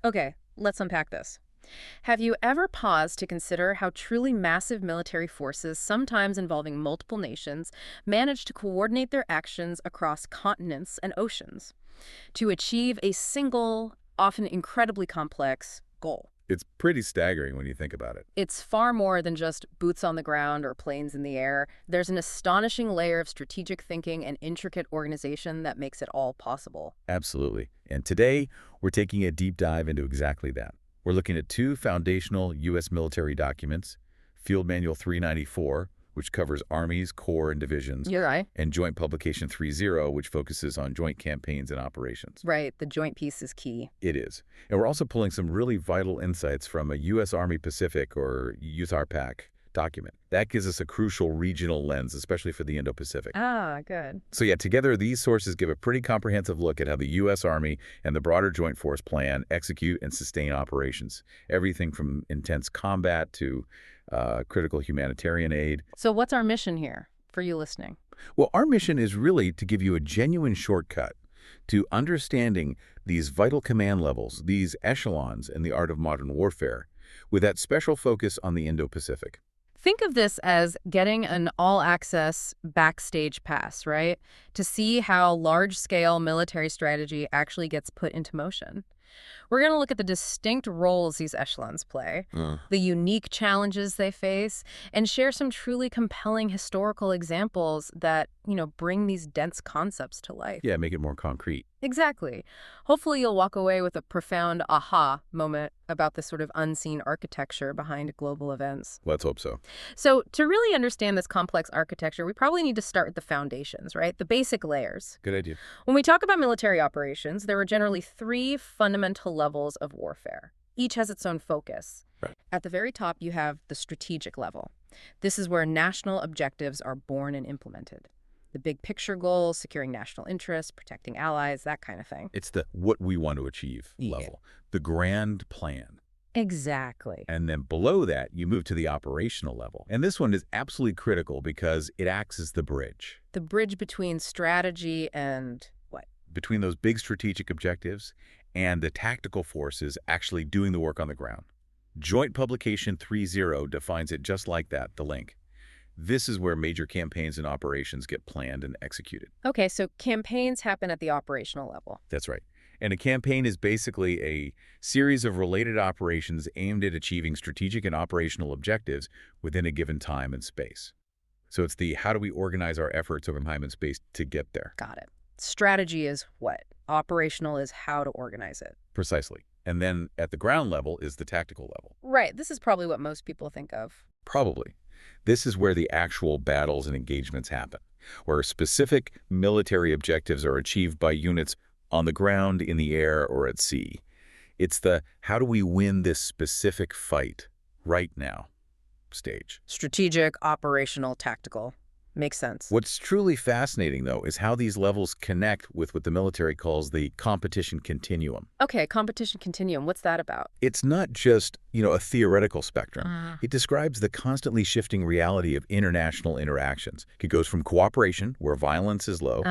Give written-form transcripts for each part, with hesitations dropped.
Okay, let's unpack this. Have you ever paused to consider how truly massive military forces, sometimes involving multiple nations, manage to coordinate their actions across continents and oceans to achieve a single, often incredibly complex, goal? It's pretty staggering when you think about it. It's far more than just boots on the ground or planes in the air. There's an astonishing layer of strategic thinking and intricate organization that makes it all possible. Absolutely. And today, we're taking a deep dive into exactly that. We're looking at two foundational U.S. military documents, Field Manual 394, which covers armies, corps, and divisions, You're right. and Joint Publication 30, which focuses on joint campaigns and operations. Right, the joint piece is key. It is. And we're also pulling some really vital insights from a U.S. Army Pacific, or USARPAC, document. That gives us a crucial regional lens, especially for the Indo-Pacific. Ah, good. So yeah, together these sources give a pretty comprehensive look at how the U.S. Army and the broader Joint Force plan, execute, and sustain operations. Everything from intense combat to critical humanitarian aid. So what's our mission here for you listening? Well, our mission is really to give you a genuine shortcut to understanding these vital command levels, these echelons in the art of modern warfare, with that special focus on the Indo-Pacific. Think of this as getting an all-access backstage pass, right? To see how large-scale military strategy actually gets put into motion. We're going to look at the distinct roles these echelons play, the unique challenges they face, and share some truly compelling historical examples that, bring these dense concepts to life. Yeah, make it more concrete. Exactly. Hopefully you'll walk away with a profound aha moment about the sort of unseen architecture behind global events. Let's hope so. So to really understand this complex architecture, we probably need to start with the foundations, right? The basic layers. Good idea. When we talk about military operations, there are generally three fundamental levels of warfare. Each has its own focus. Right. At the very top, you have the strategic level. This is where national objectives are born and implemented. The big picture goals, securing national interests, protecting allies, that kind of thing. It's the what we want to achieve level, the grand plan. Exactly. And then below that, you move to the operational level. And this one is absolutely critical because it acts as the bridge. The bridge between strategy and what? Between those big strategic objectives and the tactical forces actually doing the work on the ground. Joint Publication 30 defines it just like that, the link. This is where major campaigns and operations get planned and executed. Okay, so campaigns happen at the operational level. That's right. And a campaign is basically a series of related operations aimed at achieving strategic and operational objectives within a given time and space. So it's the how do we organize our efforts over time and space to get there. Got it. Strategy is what? Operational is how to organize it. Precisely. And then at the ground level is the tactical level. Right. This is probably what most people think of. Probably. This is where the actual battles and engagements happen, where specific military objectives are achieved by units on the ground, in the air, or at sea. It's the how do we win this specific fight right now stage. Strategic, operational, tactical. Makes sense. What's truly fascinating, though, is how these levels connect with what the military calls the competition continuum. Okay, competition continuum. What's that about? It's not just, a theoretical spectrum. It describes the constantly shifting reality of international interactions. It goes from cooperation, where violence is low,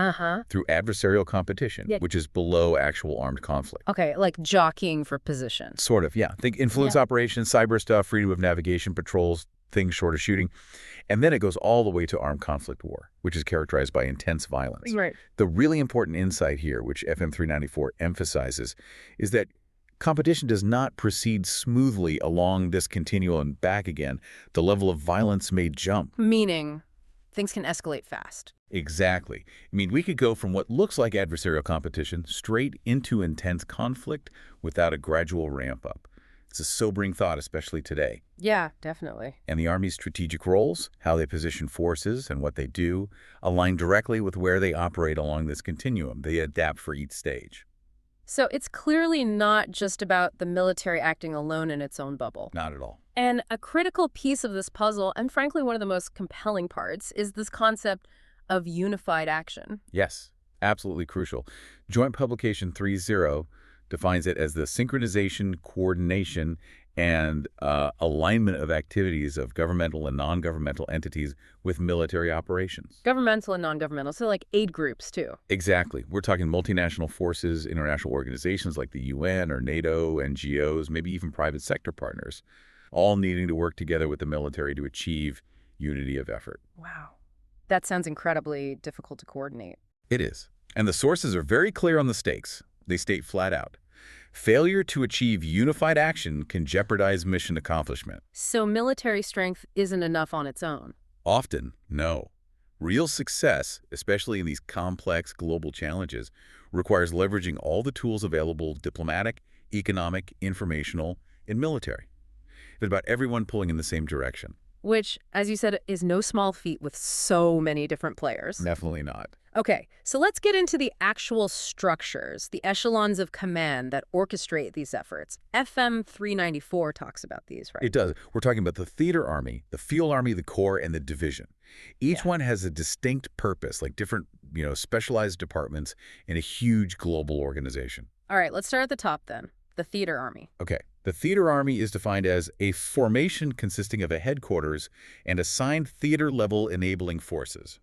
through adversarial competition, which is below actual armed conflict. Okay, like jockeying for position. Sort of, yeah. Think influence operations, cyber stuff, freedom of navigation, patrols, things short of shooting. And then it goes all the way to armed conflict war, which is characterized by intense violence. Right. The really important insight here, which FM 394 emphasizes, is that competition does not proceed smoothly along this continuum and back again. The level of violence may jump. Meaning things can escalate fast. Exactly. I mean, we could go from what looks like adversarial competition straight into intense conflict without a gradual ramp up. It's a sobering thought, especially today. Yeah, definitely. And the Army's strategic roles, how they position forces and what they do, align directly with where they operate along this continuum. They adapt for each stage. So it's clearly not just about the military acting alone in its own bubble. Not at all. And a critical piece of this puzzle, and frankly one of the most compelling parts, is this concept of unified action. Yes, absolutely crucial. Joint Publication 30 defines it as the synchronization, coordination, and alignment of activities of governmental and non-governmental entities with military operations. Governmental and non-governmental, so like aid groups too. Exactly. We're talking multinational forces, international organizations like the UN or NATO, NGOs, maybe even private sector partners, all needing to work together with the military to achieve unity of effort. Wow. That sounds incredibly difficult to coordinate. It is. And the sources are very clear on the stakes. They state flat out, failure to achieve unified action can jeopardize mission accomplishment. So military strength isn't enough on its own. Often, no. Real success, especially in these complex global challenges, requires leveraging all the tools available: diplomatic, economic, informational, and military. It's about everyone pulling in the same direction. Which, as you said, is no small feat with so many different players. Definitely not. Okay, so let's get into the actual structures, the echelons of command that orchestrate these efforts. FM 394 talks about these, right? It does. We're talking about the theater army, the field army, the corps, and the division. Each one has a distinct purpose, like different, specialized departments in a huge global organization. All right, let's start at the top then. The theater army. Okay. The theater army is defined as a formation consisting of a headquarters and assigned theater-level enabling forces.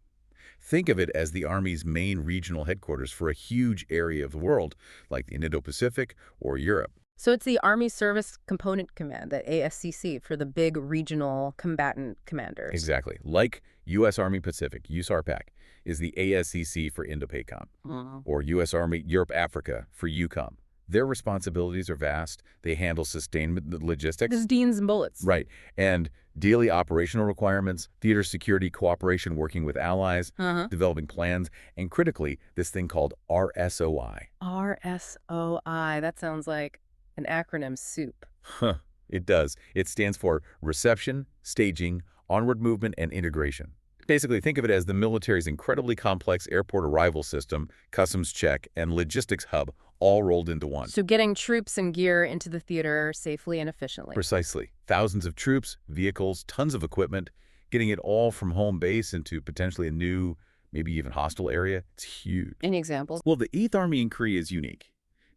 Think of it as the Army's main regional headquarters for a huge area of the world, like the Indo-Pacific or Europe. So it's the Army Service Component Command, the ASCC, for the big regional combatant commanders. Exactly. Like U.S. Army Pacific, USARPAC, is the ASCC for Indo-PACOM, or U.S. Army Europe-Africa for EUCOM. Their responsibilities are vast. They handle sustainment logistics. This Deans and bullets. Right. And daily operational requirements, theater security, cooperation, working with allies, developing plans, and critically, this thing called RSOI. RSOI. That sounds like an acronym soup. Huh. It does. It stands for Reception, Staging, Onward Movement, and Integration. Basically, think of it as the military's incredibly complex airport arrival system, customs check, and logistics hub all rolled into one. So getting troops and gear into the theater safely and efficiently. Precisely. Thousands of troops, vehicles, tons of equipment, getting it all from home base into potentially a new, maybe even hostile area. It's huge. Any examples? Well, the 8th Army in Korea is unique.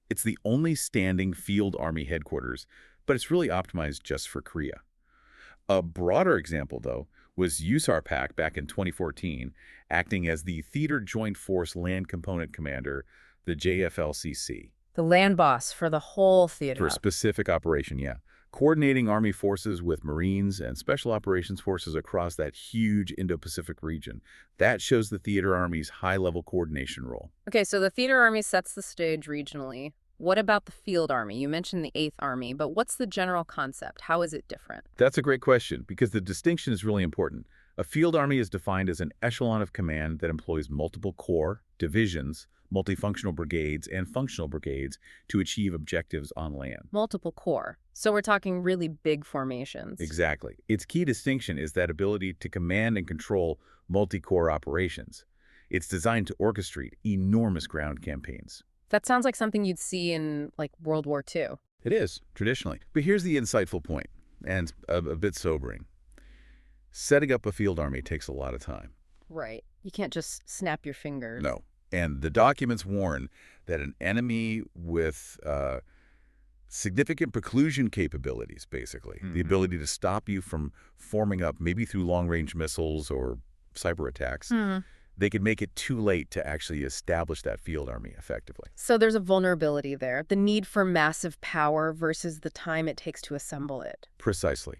It's the only standing field army headquarters, but it's really optimized just for Korea. A broader example, though, was USARPAC back in 2014, acting as the Theater Joint Force Land Component Commander, the JFLCC. The land boss for the whole theater. For a specific operation, yeah. Coordinating Army forces with Marines and Special Operations forces across that huge Indo-Pacific region. That shows the Theater Army's high-level coordination role. Okay, so the theater army sets the stage regionally. What about the field army? You mentioned the 8th Army, but what's the general concept? How is it different? That's a great question, because the distinction is really important. A field army is defined as an echelon of command that employs multiple corps, divisions, multifunctional brigades, and functional brigades to achieve objectives on land. Multiple corps. So we're talking really big formations. Exactly. Its key distinction is that ability to command and control multi-corps operations. It's designed to orchestrate enormous ground campaigns. That sounds like something you'd see in, like, World War II. It is, traditionally. But here's the insightful point, and a bit sobering. Setting up a field army takes a lot of time. Right. You can't just snap your fingers. No. And the documents warn that an enemy with significant preclusion capabilities, basically, the ability to stop you from forming up, maybe through long-range missiles or cyber attacks, they could make it too late to actually establish that field army effectively. So there's a vulnerability there, the need for massive power versus the time it takes to assemble it. Precisely.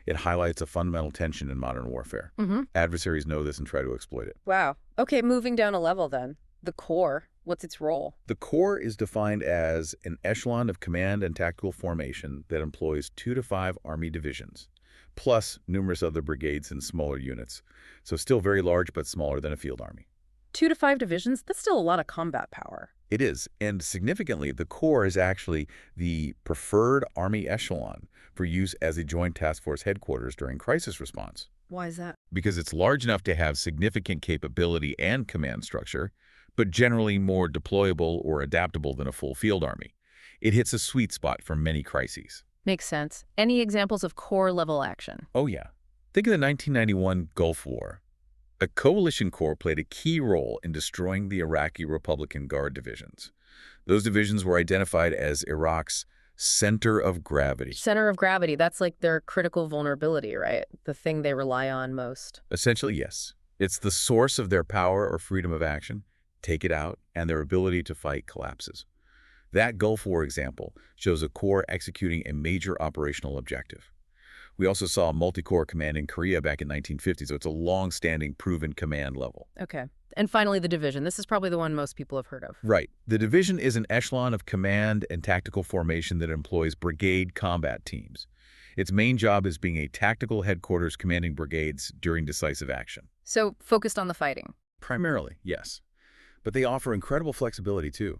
It highlights a fundamental tension in modern warfare. Adversaries know this and try to exploit it. Wow. Okay, moving down a level then. The Corps, what's its role? The Corps is defined as an echelon of command and tactical formation that employs 2 to 5 Army divisions, plus numerous other brigades and smaller units. So still very large, but smaller than a field army. 2 to 5 divisions? That's still a lot of combat power. It is, and significantly, the Corps is actually the preferred Army echelon for use as a joint task force headquarters during crisis response. Why is that? Because it's large enough to have significant capability and command structure, but generally more deployable or adaptable than a full field army. It hits a sweet spot for many crises. Makes sense. Any examples of Corps-level action? Oh yeah. Think of the 1991 Gulf War. A coalition corps played a key role in destroying the Iraqi Republican Guard divisions. Those divisions were identified as Iraq's center of gravity. Center of gravity, that's like their critical vulnerability, right? The thing they rely on most. Essentially, yes. It's the source of their power or freedom of action. Take it out, and their ability to fight collapses. That Gulf War example shows a corps executing a major operational objective. We also saw a multi-corps command in Korea back in 1950, so it's a long-standing, proven command level. Okay. And finally, the division. This is probably the one most people have heard of. Right. The division is an echelon of command and tactical formation that employs brigade combat teams. Its main job is being a tactical headquarters commanding brigades during decisive action. So, focused on the fighting. Primarily, yes. But they offer incredible flexibility, too.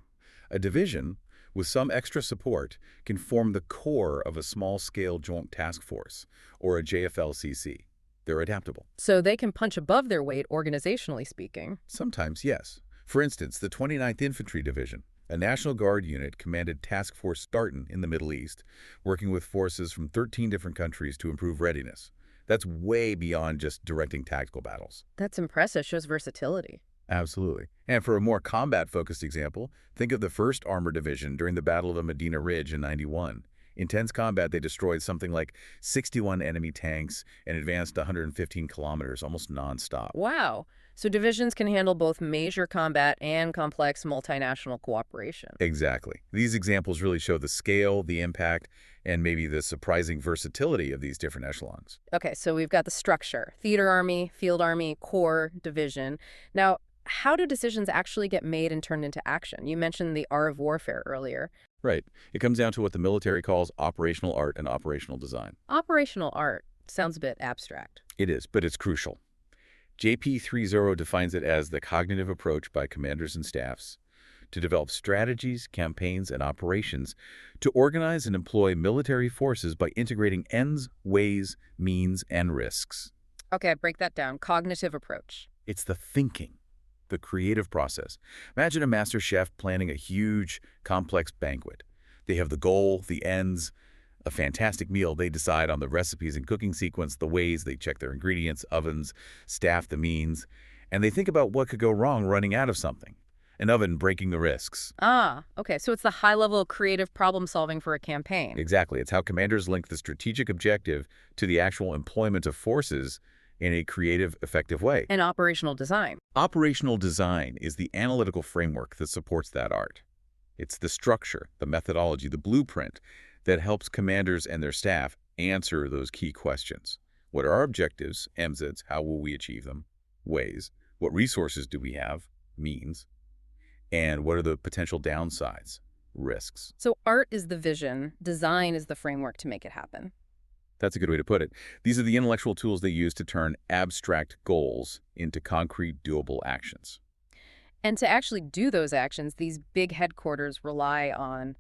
A division, with some extra support, can form the core of a small-scale joint task force, or a JFLCC. They're adaptable. So they can punch above their weight, organizationally speaking. Sometimes, yes. For instance, the 29th Infantry Division, a National Guard unit, commanded Task Force Starton in the Middle East, working with forces from 13 different countries to improve readiness. That's way beyond just directing tactical battles. That's impressive. Shows versatility. Absolutely. And for a more combat-focused example, think of the 1st Armored Division during the Battle of Medina Ridge in '91. Intense combat, they destroyed something like 61 enemy tanks and advanced 115 kilometers, almost nonstop. Wow. So divisions can handle both major combat and complex multinational cooperation. Exactly. These examples really show the scale, the impact, and maybe the surprising versatility of these different echelons. Okay, so we've got the structure: theater army, field army, corps, division. Now, how do decisions actually get made and turned into action? You mentioned the art of warfare earlier. Right. It comes down to what the military calls operational art and operational design. Operational art sounds a bit abstract. It is, but it's crucial. JP 3.0 defines it as the cognitive approach by commanders and staffs to develop strategies, campaigns, and operations to organize and employ military forces by integrating ends, ways, means, and risks. Okay, break that down. Cognitive approach. It's the thinking, the creative process. Imagine a master chef planning a huge, complex banquet. They have the goal, the ends, a fantastic meal. They decide on the recipes and cooking sequence, the ways, they check their ingredients, ovens, staff the means, and they think about what could go wrong running out of something. An oven breaking the risks. Ah, okay, so it's the high-level creative problem-solving for a campaign. Exactly. It's how commanders link the strategic objective to the actual employment of forces in a creative, effective way. And operational design. Operational design is the analytical framework that supports that art. It's the structure, the methodology, the blueprint that helps commanders and their staff answer those key questions. What are our objectives, MZs, how will we achieve them, ways, what resources do we have, means, and what are the potential downsides, risks. So art is the vision, design is the framework to make it happen. That's a good way to put it. These are the intellectual tools they use to turn abstract goals into concrete, doable actions. And to actually do those actions, these big headquarters rely on,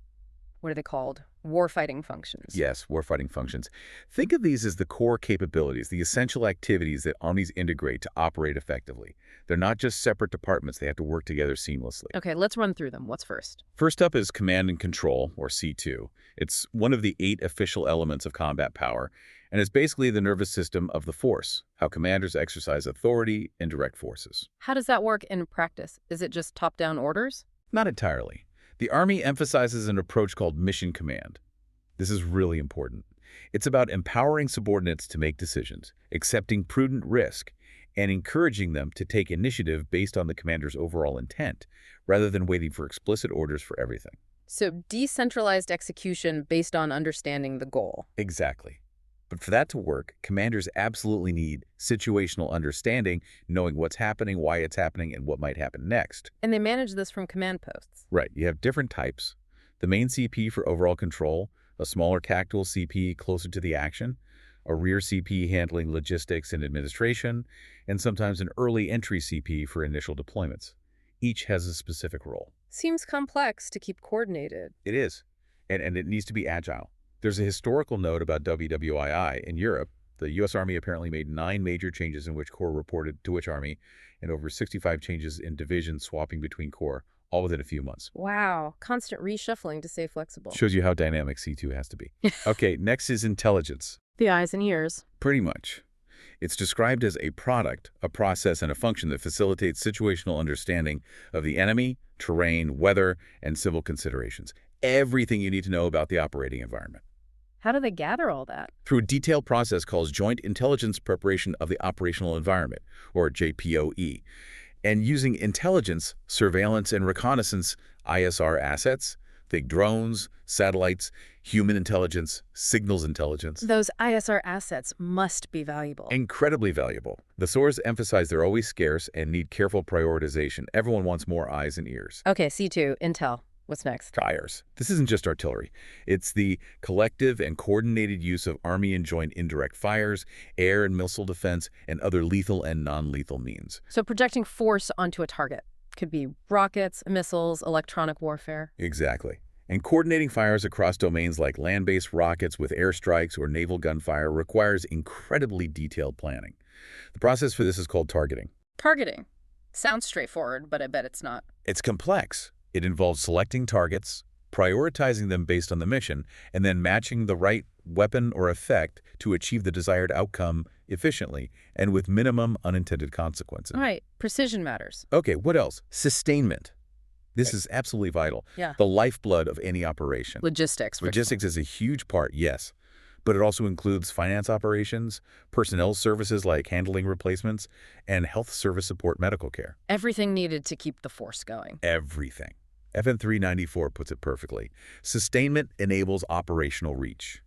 what are they called? Warfighting functions. Yes, warfighting functions. Think of these as the core capabilities, the essential activities that armies integrate to operate effectively. They're not just separate departments. They have to work together seamlessly. Okay, let's run through them. What's first? First up is command and control, or C2. It's one of the 8 official elements of combat power, and it's basically the nervous system of the force, how commanders exercise authority and direct forces. How does that work in practice? Is it just top-down orders? Not entirely. The Army emphasizes an approach called mission command. This is really important. It's about empowering subordinates to make decisions, accepting prudent risk, and encouraging them to take initiative based on the commander's overall intent, rather than waiting for explicit orders for everything. So decentralized execution based on understanding the goal. Exactly. But for that to work, commanders absolutely need situational understanding, knowing what's happening, why it's happening, and what might happen next. And they manage this from command posts. Right. You have different types. The main CP for overall control, a smaller tactical CP closer to the action, a rear CP handling logistics and administration, and sometimes an early entry CP for initial deployments. Each has a specific role. Seems complex to keep coordinated. It is, and it needs to be agile. There's a historical note about WWII in Europe. The U.S. Army apparently made 9 major changes in which corps reported to which army, and over 65 changes in divisions swapping between corps, all within a few months. Wow, constant reshuffling to stay flexible. Shows you how dynamic C2 has to be. Okay, next is intelligence. The eyes and ears. Pretty much. It's described as a product, a process, and a function that facilitates situational understanding of the enemy, terrain, weather, and civil considerations. everything you need to know about the operating environment How do they gather all that? through a detailed process called Joint Intelligence Preparation of the Operational Environment, or JPOE, and using intelligence, surveillance, and reconnaissance ISR assets, think drones, satellites, human intelligence, signals intelligence. Those ISR assets must be valuable. Incredibly valuable. The source emphasize they're always scarce and need careful prioritization. Everyone wants more eyes and ears. Okay, C2, Intel. What's next? Fires. This isn't just artillery. It's the collective and coordinated use of Army and joint indirect fires, air and missile defense, and other lethal and non-lethal means. So projecting force onto a target. Could be rockets, missiles, electronic warfare. Exactly. And coordinating fires across domains like land-based rockets with airstrikes or naval gunfire requires incredibly detailed planning. The process for this is called targeting. Targeting. Sounds straightforward, but I bet it's not. It's complex. It involves selecting targets, prioritizing them based on the mission, and then matching the right weapon or effect to achieve the desired outcome efficiently and with minimum unintended consequences. All right, precision matters. Okay, what else? Sustainment. This is absolutely vital. Yeah. The lifeblood of any operation. Logistics. Logistics is a huge part, yes, but it also includes finance operations, personnel services like handling replacements, and health service support medical care. Everything needed to keep the force going. Everything. FN 394 puts it perfectly. Sustainment enables operational reach.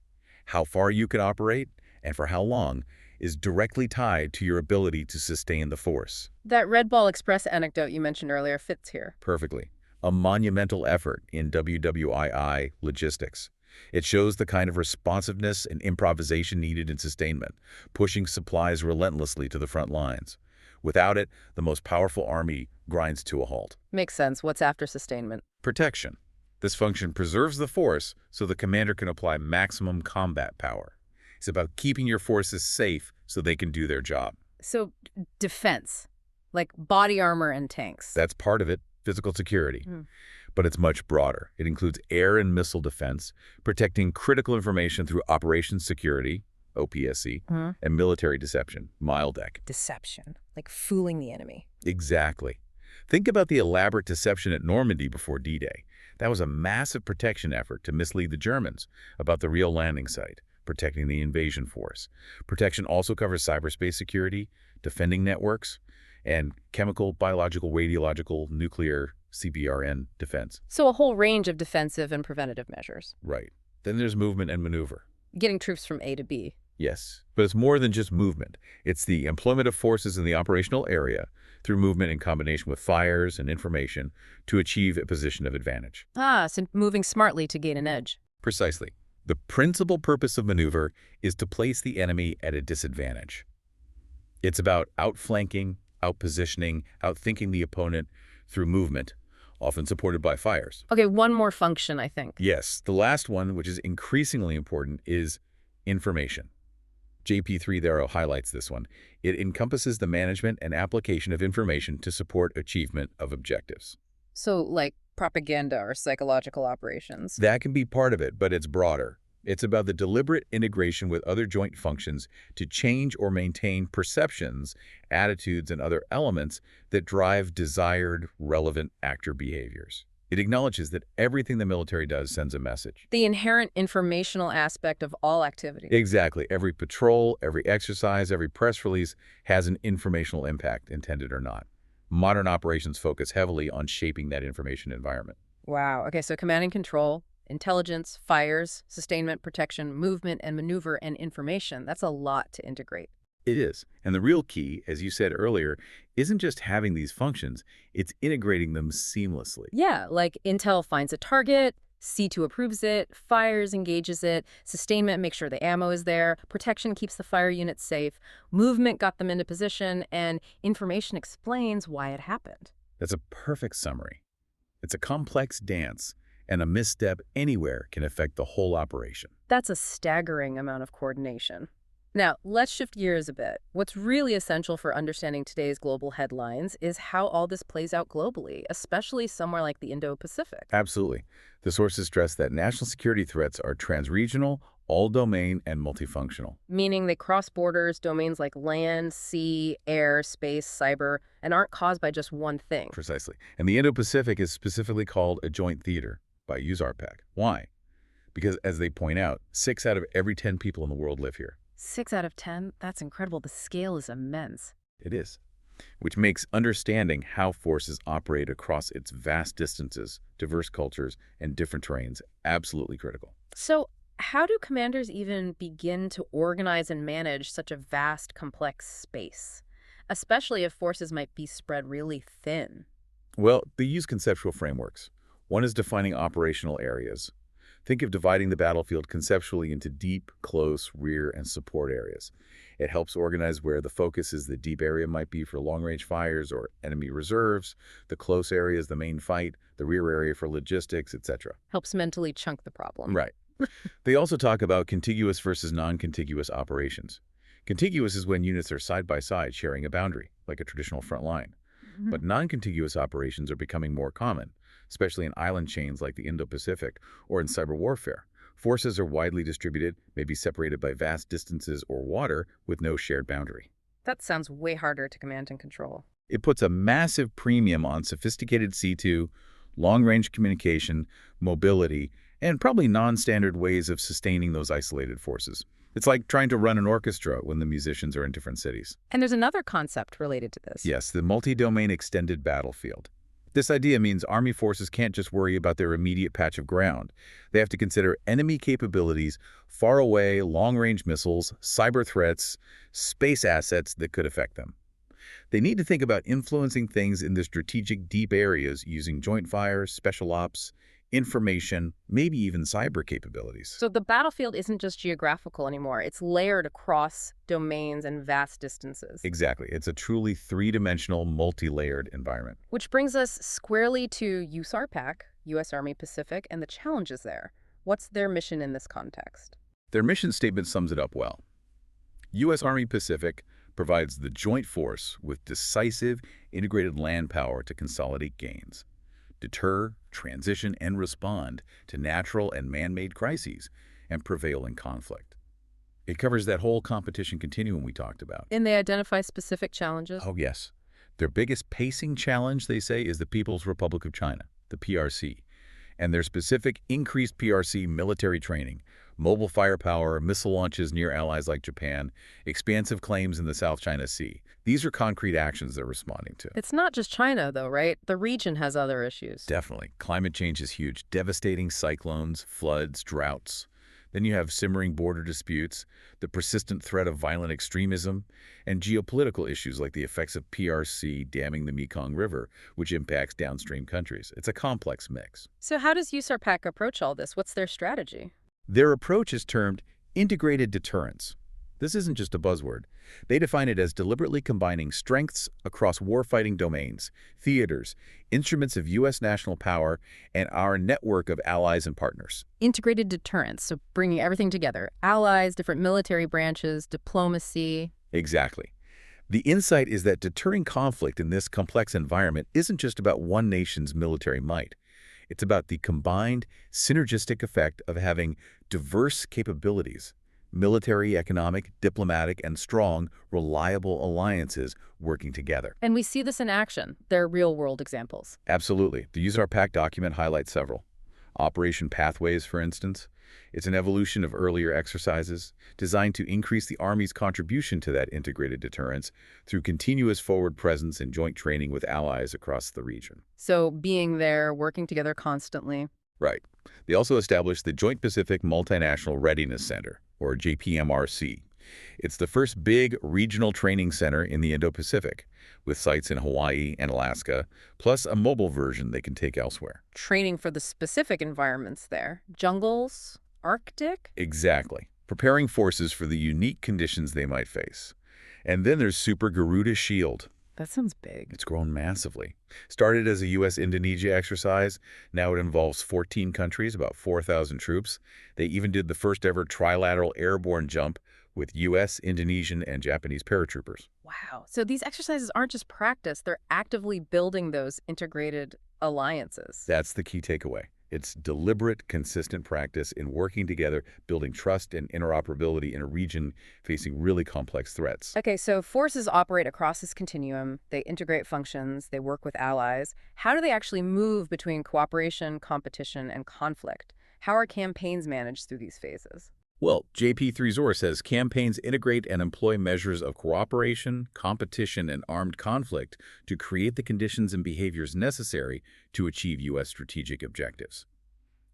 How far you can operate and for how long is directly tied to your ability to sustain the force. That Red Ball Express anecdote you mentioned earlier fits here. Perfectly. A monumental effort in WWII logistics. It shows the kind of responsiveness and improvisation needed in sustainment, pushing supplies relentlessly to the front lines. Without it, the most powerful army grinds to a halt. Makes sense. What's after sustainment? Protection. This function preserves the force so the commander can apply maximum combat power. It's about keeping your forces safe so they can do their job. So, defense, like body armor and tanks. That's part of it, physical security. But it's much broader. It includes air and missile defense, protecting critical information through operations security, OPSC, and military deception, MILDEC. Deception, like fooling the enemy. Exactly. Think about the elaborate deception at Normandy before D-Day. That was a massive protection effort to mislead the Germans about the real landing site, protecting the invasion force. Protection also covers cyberspace security, defending networks, and chemical, biological, radiological, nuclear, CBRN defense. So a whole range of defensive and preventative measures. Right. Then there's movement and maneuver. Getting troops from A to B. Yes, but it's more than just movement. It's the employment of forces in the operational area through movement in combination with fires and information to achieve a position of advantage. So moving smartly to gain an edge. Precisely. The principal purpose of maneuver is to place the enemy at a disadvantage. It's about outflanking, outpositioning, outthinking the opponent through movement, often supported by fires. Okay, one more function, I think. Yes, the last one, which is increasingly important, is information. JP3 there highlights this one. It encompasses the management and application of information to support achievement of objectives. So, like propaganda or psychological operations. That can be part of it, but it's broader. It's about the deliberate integration with other joint functions to change or maintain perceptions, attitudes, and other elements that drive desired, relevant actor behaviors. It acknowledges that everything the military does sends a message. The inherent informational aspect of all activity. Exactly. Every patrol, every exercise, every press release has an informational impact, intended or not. Modern operations focus heavily on shaping that information environment. Wow. Okay, so command and control, intelligence, fires, sustainment, protection, movement, and maneuver, and information. That's a lot to integrate. It is. And the real key, as you said earlier, isn't just having these functions, it's integrating them seamlessly. Yeah, like Intel finds a target, C2 approves it, fires, engages it, sustainment makes sure the ammo is there, protection keeps the fire unit safe, movement got them into position, and information explains why it happened. That's a perfect summary. It's a complex dance, and a misstep anywhere can affect the whole operation. That's a staggering amount of coordination. Now, let's shift gears a bit. What's really essential for understanding today's global headlines is how all this plays out globally, especially somewhere like the Indo-Pacific. Absolutely. The sources stress that national security threats are transregional, all-domain, and multifunctional. Meaning they cross borders, domains like land, sea, air, space, cyber, and aren't caused by just one thing. Precisely. And the Indo-Pacific is specifically called a joint theater by USARPAC. Why? Because, as they point out, 6 out of every 10 people in the world live here. 6 out of 10? That's incredible. The scale is immense. It is. Which makes understanding how forces operate across its vast distances, diverse cultures, and different terrains absolutely critical. So how do commanders even begin to organize and manage such a vast, complex space, especially if forces might be spread really thin? Well, they use conceptual frameworks. One is defining operational areas. Think of dividing the battlefield conceptually into deep, close, rear, and support areas. It helps organize where the focus is. The deep area might be for long-range fires or enemy reserves. The close area is the main fight, the rear area for logistics, etc. Helps mentally chunk the problem. Right. They also talk about contiguous versus non-contiguous operations. Contiguous is when units are side by side sharing a boundary, like a traditional front line. But non-contiguous operations are becoming more common, especially in island chains like the Indo-Pacific or in cyber warfare. Forces are widely distributed, maybe separated by vast distances or water with no shared boundary. That sounds way harder to command and control. It puts a massive premium on sophisticated C2, long-range communication, mobility, and probably non-standard ways of sustaining those isolated forces. It's like trying to run an orchestra when the musicians are in different cities. And there's another concept related to this. Yes, the multi-domain extended battlefield. This idea means Army forces can't just worry about their immediate patch of ground. They have to consider enemy capabilities, far away, long-range missiles, cyber threats, space assets that could affect them. They need to think about influencing things in the strategic deep areas using joint fire, special ops, information, maybe even cyber capabilities. So the battlefield isn't just geographical anymore. It's layered across domains and vast distances. Exactly. It's a truly three-dimensional, multi-layered environment. Which brings us squarely to USARPAC, U.S. Army Pacific, and the challenges there. What's their mission in this context? Their mission statement sums it up well. U.S. Army Pacific provides the joint force with decisive, integrated land power to consolidate gains, deter, transition, and respond to natural and man-made crises, and prevail in conflict. It covers that whole competition continuum we talked about. And they identify specific challenges? Oh, yes. Their biggest pacing challenge, they say, is the People's Republic of China, the PRC, and their specific increased PRC military training, mobile firepower, missile launches near allies like Japan, expansive claims in the South China Sea. These are concrete actions they're responding to. It's not just China, though, right? The region has other issues. Definitely. Climate change is huge. Devastating cyclones, floods, droughts. Then you have simmering border disputes, the persistent threat of violent extremism, and geopolitical issues like the effects of PRC damming the Mekong River, which impacts downstream countries. It's a complex mix. So how does USARPAC approach all this? What's their strategy? Their approach is termed integrated deterrence. This isn't just a buzzword. They define it as deliberately combining strengths across warfighting domains, theaters, instruments of U.S. national power, and our network of allies and partners. Integrated deterrence, so bringing everything together. Allies, different military branches, diplomacy. Exactly. The insight is that deterring conflict in this complex environment isn't just about one nation's military might. It's about the combined, synergistic effect of having diverse capabilities, military, economic, diplomatic, and strong, reliable alliances working together. And we see this in action. They're real-world examples. Absolutely. The USARPAC document highlights several. Operation Pathways, for instance. It's an evolution of earlier exercises designed to increase the Army's contribution to that integrated deterrence through continuous forward presence and joint training with allies across the region. So being there, working together constantly. Right. They also established the Joint Pacific Multinational Readiness Center, or JPMRC. It's the first big regional training center in the Indo-Pacific, with sites in Hawaii and Alaska, plus a mobile version they can take elsewhere. Training for the specific environments there. Jungles, Arctic? Exactly. Preparing forces for the unique conditions they might face. And then there's Super Garuda Shield. That sounds big. It's grown massively. Started as a U.S.-Indonesia exercise. Now it involves 14 countries, about 4,000 troops. They even did the first ever trilateral airborne jump with U.S., Indonesian, and Japanese paratroopers. Wow. So these exercises aren't just practice. They're actively building those integrated alliances. That's the key takeaway. It's deliberate, consistent practice in working together, building trust and interoperability in a region facing really complex threats. Okay, so forces operate across this continuum. They integrate functions, they work with allies. How do they actually move between cooperation, competition, and conflict? How are campaigns managed through these phases? Well, JP3 says campaigns integrate and employ measures of cooperation, competition, and armed conflict to create the conditions and behaviors necessary to achieve U.S. strategic objectives.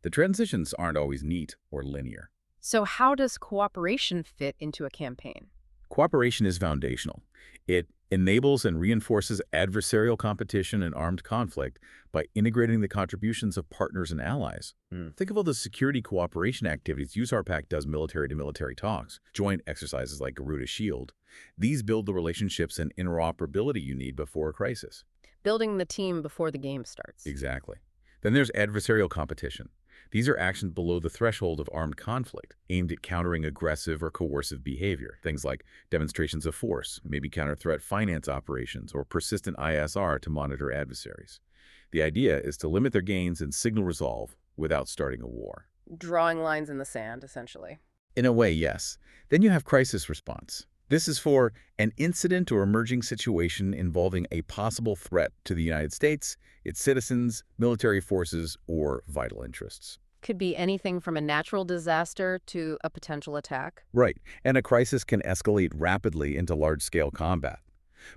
The transitions aren't always neat or linear. So how does cooperation fit into a campaign? Cooperation is foundational. It enables and reinforces adversarial competition and armed conflict by integrating the contributions of partners and allies. Think of all the security cooperation activities USARPAC does military-to-military talks, joint exercises like Garuda Shield. These build the relationships and interoperability you need before a crisis. Building the team before the game starts. Exactly. Then there's adversarial competition. These are actions below the threshold of armed conflict, aimed at countering aggressive or coercive behavior. Things like demonstrations of force, maybe counter-threat finance operations, or persistent ISR to monitor adversaries. The idea is to limit their gains and signal resolve without starting a war. Drawing lines in the sand, essentially. In a way, yes. Then you have crisis response. This is for an incident or emerging situation involving a possible threat to the United States, its citizens, military forces, or vital interests. Could be anything from a natural disaster to a potential attack. Right, and a crisis can escalate rapidly into large-scale combat.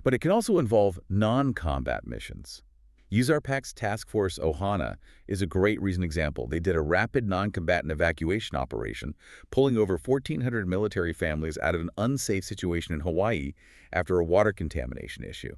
But it can also involve non-combat missions. USARPAC's Task Force Ohana is a great recent example. They did a rapid non-combatant evacuation operation, pulling over 1,400 military families out of an unsafe situation in Hawaii after a water contamination issue.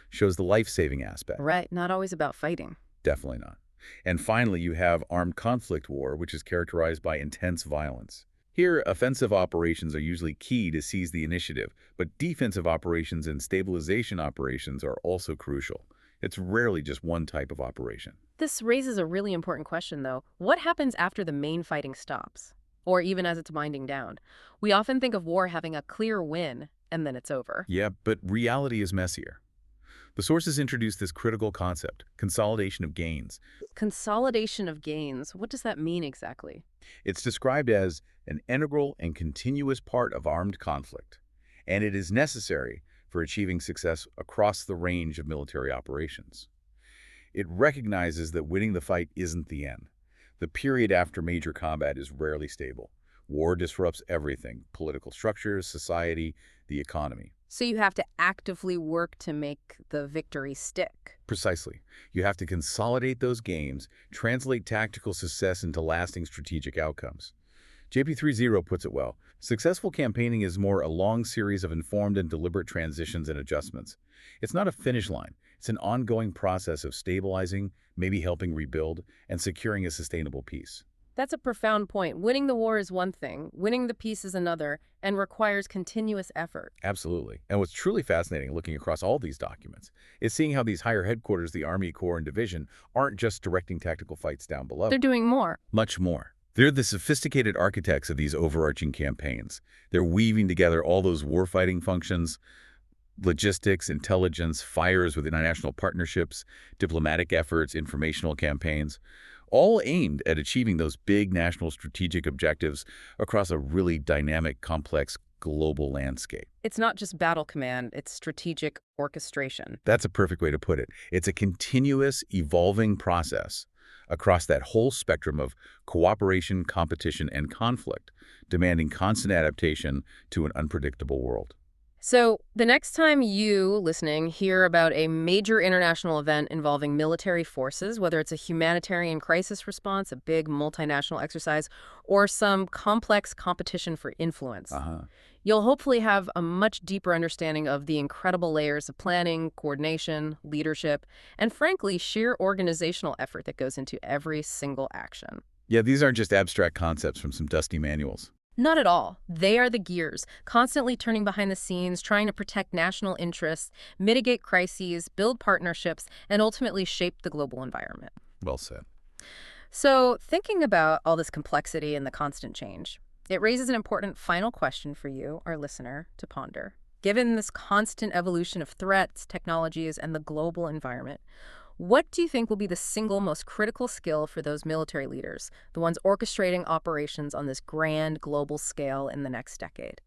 Shows the life-saving aspect. Right, not always about fighting. Definitely not. And finally, you have armed conflict war, which is characterized by intense violence. Here, offensive operations are usually key to seize the initiative, but defensive operations and stabilization operations are also crucial. It's rarely just one type of operation. This raises a really important question, though. What happens after the main fighting stops? Or even as it's winding down? We often think of war having a clear win, and then it's over. Yeah, but reality is messier. The sources introduce this critical concept, consolidation of gains. Consolidation of gains, what does that mean exactly? It's described as an integral and continuous part of armed conflict, and it is necessary for achieving success across the range of military operations. It recognizes that winning the fight isn't the end. The period after major combat is rarely stable. War disrupts everything: political structures, society, the economy. So you have to actively work to make the victory stick. Precisely. You have to consolidate those gains, translate tactical success into lasting strategic outcomes. JP3 puts it well. Successful campaigning is more a long series of informed and deliberate transitions and adjustments. It's not a finish line. It's an ongoing process of stabilizing, maybe helping rebuild, and securing a sustainable peace. That's a profound point. Winning the war is one thing, winning the peace is another, and requires continuous effort. Absolutely. And what's truly fascinating looking across all these documents is seeing how these higher headquarters, the Army, Corps, and Division, aren't just directing tactical fights down below. They're doing more. Much more. They're the sophisticated architects of these overarching campaigns. They're weaving together all those warfighting functions, logistics, intelligence, fires with international partnerships, diplomatic efforts, informational campaigns, all aimed at achieving those big national strategic objectives across a really dynamic, complex global landscape. It's not just battle command, it's strategic orchestration. That's a perfect way to put it. It's a continuous, evolving process across that whole spectrum of cooperation, competition, and conflict, demanding constant adaptation to an unpredictable world. So the next time you, listening, hear about a major international event involving military forces, whether it's a humanitarian crisis response, a big multinational exercise, or some complex competition for influence, you'll hopefully have a much deeper understanding of the incredible layers of planning, coordination, leadership, and frankly, sheer organizational effort that goes into every single action. Yeah, these aren't just abstract concepts from some dusty manuals. Not at all. They are the gears, constantly turning behind the scenes, trying to protect national interests, mitigate crises, build partnerships, and ultimately shape the global environment. Well said. So, thinking about all this complexity and the constant change, it raises an important final question for you, our listener, to ponder. Given this constant evolution of threats, technologies, and the global environment, What do you think will be the single most critical skill for those military leaders, the ones orchestrating operations on this grand global scale in the next decade?